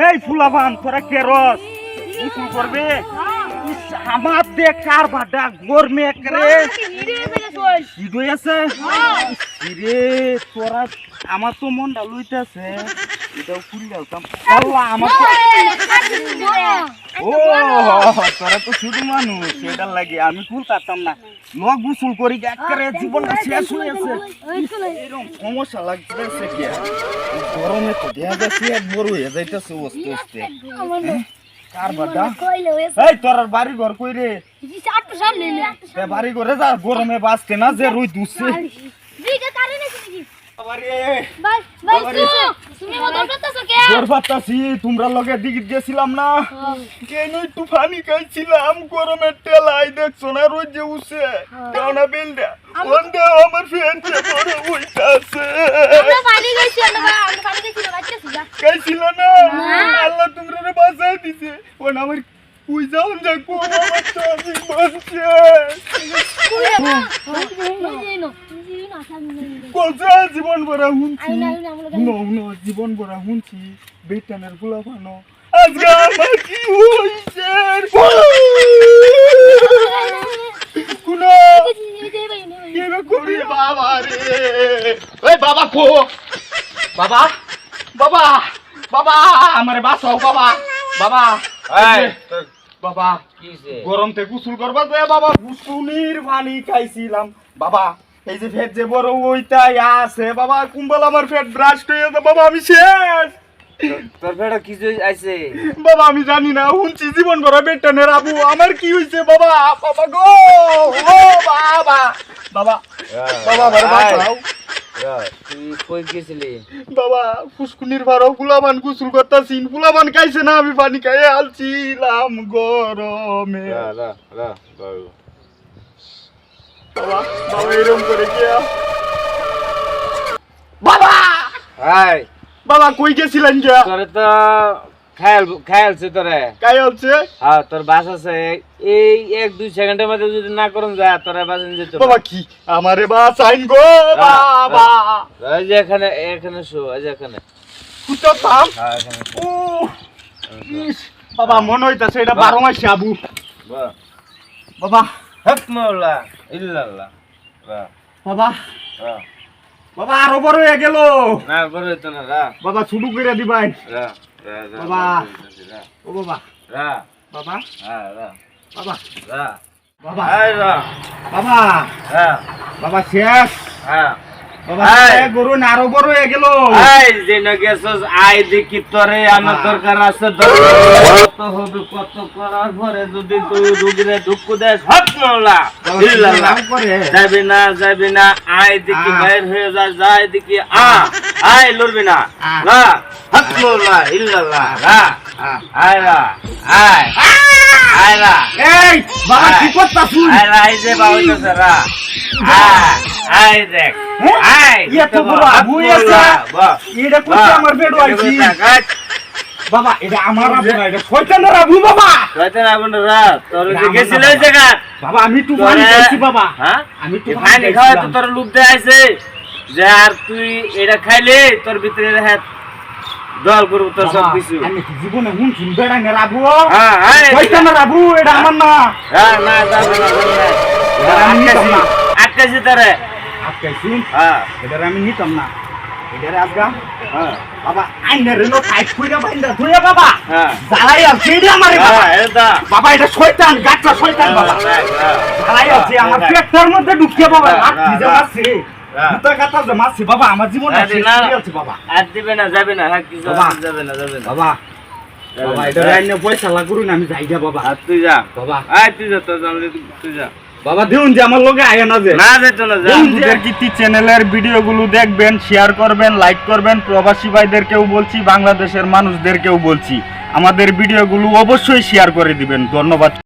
এই ফুলাবান তোরা কেরস উঁচু করবে আমার দেখ কার ভাডা গরমে করে হিড হয়েছে রে তোরা আমার তো মনটা লইতেছে এটাও ফুল গেলতাম আমার ও তোরা তো শুধু মানুষ সেটার লাগে আমি ফুল কাটতাম না লগ গুসুল করি একেবারে জীবনটা শেষ হয়েছে এরকম সমস্যা লাগতেছে কি গরমে তো দেখা যাচ্ছে এক বড় হয়ে যাইতেছে অস্তে অস্তে কার বাডা এই তোর বাড়ি ঘর কই রে বাড়ি ঘরে যা গরমে বাঁচতে না যে রুই দুসছে তোমরা লগে দিকে গেছিলাম না একটু পানি খাইছিলাম গরমের তেলাই দেখছো না রোজ যে উঠছে কেননা বেলটা আমার ফ্রেন্ডে পরে উঠতেছে খাইছিল না আল্লাহ তোমরা বাঁচাই দিছে ওন আমার কুই যাও না কো আমার তো আমি বাঁচছে কোজা জীবন ভরা হুনছি নো জীবন ভরা হুনছি বেটানের গুলা ভানো আজকে আমার কি হইছে কুনো কেন করি বাবা রে এই বাবা কো বাবা বাবা বাবা আমারে বাঁচাও বাবা বাবা এই বাবা কিছে গরমতে গোসল করবা তো বাবা গোসুনির পানি খাইছিলাম বাবা এই যে ফেট যে বড় ওইটাই আছে বাবা কুম্বল আমার ফেট ব্রাশ হয়ে গেছে বাবা আমি শেষ তোর ফেট কি আইছে বাবা আমি জানি না হুনছি জীবন ভরা বেটানের আবু আমার কি হইছে বাবা বাবা গো ও বাবা বাবা বাবা বড় বাঁচাও তুই কই গেছিলি বাবা ফুসকুনির ভাড়াও ফুলাবান গোসল করতাছি ফুলাবান খাইছে না আমি পানি খাইয়ে আলছিলাম গরমে বাবা বাবা এরকম করে গিয়া বাবা হাই বাবা কই গেছিলেন গিয়া তোরে তো খেয়ালছে তোরে কাই হচ্ছে হ্যাঁ তোর বাস আছে এই 1-2 সেকেন্ডের মধ্যে যদি না করুন যায় তোরে বাসেন যেত বাবা কি আমারে বাস আইন গো বাবা এই যে এখানে শো এই যে এখানে কুতাম হ্যাঁ এখানে ও বাবা মন হইতাছে এটা 12 মাস আবু বাহ বাবা হক মাওলা ইল্লাল্লাহ বাহ বাবা বাহ বাবা আরো বড় হয়ে গেল না বড় তো না রা বাবা শুরু করে দিবাই রা বাবা ও বাবা রা বাবা হ্যাঁ রা বাবা রা বাবা এই রা বাবা হ্যাঁ বাবা শেষ হ্যাঁ বাবা গরু না আরো বড় হয়ে গেল এই যে না গেছস আই দেখি তোরে আমার দরকার আছে কত হবে কত করার পরে যদি তুই রুগীরে দুঃখ দেস হক মাওলা ইল্লাল্লাহ যাবে না আই দেখি বাইর হয়ে যায় দেখি আই লড়বি না লা হক মাওলা ইল্লাল্লাহ রা আই রা আই রা এই বাবা কি করতাছ তুই আই রা এই যে বাউইতাছে রা আই দেখ আই এত বড় আবু আছে এটা কোথায় আমার বেড আইছি বাবা এটা আমার আবু না এটা শয়তানের আবু বাবা শয়তান আবু না রা তোর যে গেছিল এই জায়গা বাবা আমি তো পানি খাইছি বাবা হ্যাঁ আমি তো পানি খাওয়া তো তোর লুপ দে আইছে যে আর তুই এটা খাইলে তোর ভিতরে হাত জল করব তোর সব কিছু আমি জীবনে হুনছি বেড়ানের আবু হ্যাঁ শয়তানের আবু এটা আমার না হ্যাঁ না যাবে না আমি নিতাম না আটকাইছি তোরে আটকাইছি হ্যাঁ এটা আমি নিতাম না এটা আজগা হ্যাঁ বাবা আইনের রেলো টাইট কইরা বাইন্দা ধুইয়া বাবা হ্যাঁ জ্বালাই আছে এটা আমারে বাবা এটা বাবা এটা শয়তান গাছটা শয়তান বাবা জ্বালাই আছে আমার পেটের মধ্যে ঢুকিয়ে বাবা হাত ভিজে আছে দুটা কাটা জমাছে বাবা আমার জীবনটা শেষ হয়ে গেছে বাবা আর দিবে না যাবে না হ্যাঁ কি যাবে না বাবা বাবা এটা রাইনে পয়সা লাগুন আমি যাই যা বাবা আর তুই যা বাবা আয় তুই যা তো জানলে তুই যা বাবা দেউন যে আমার লগে আয় না যে না যেত না যা বন্ধুদের কীর্তি চ্যানেলের ভিডিওগুলো দেখবেন শেয়ার করবেন লাইক করবেন প্রবাসী ভাইদেরকেও বলছি বাংলাদেশের মানুষদেরকেও বলছি আমাদের ভিডিওগুলো অবশ্যই শেয়ার করে দিবেন ধন্যবাদ।